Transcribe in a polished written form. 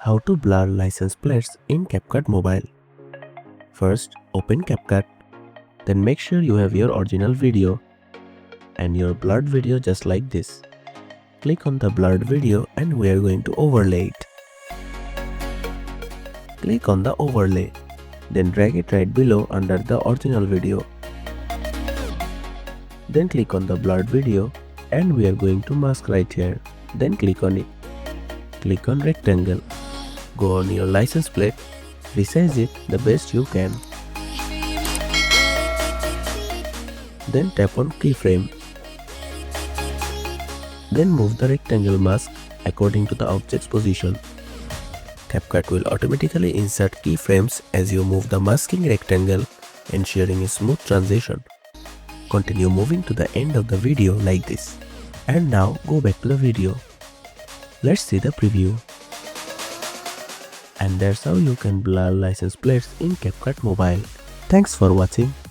How to blur license plates in CapCut Mobile. First, open CapCut. Then make sure you have your original video and your blurred video just like this. Click on the blurred video and we are going to overlay it. Click on the overlay. Then drag it right below under the original video. Then click on the blurred video and we are going to mask right here. Then click on it. Click on rectangle. Go on your license plate. Resize it the best you can. Then tap on keyframe. Then move the rectangle mask according to the object's position. CapCut will automatically insert keyframes as you move the masking rectangle, ensuring a smooth transition. Continue moving to the end of the video like this. And now go back to the video. Let's see the preview. And that's how you can blur license plates in CapCut Mobile. Thanks for watching.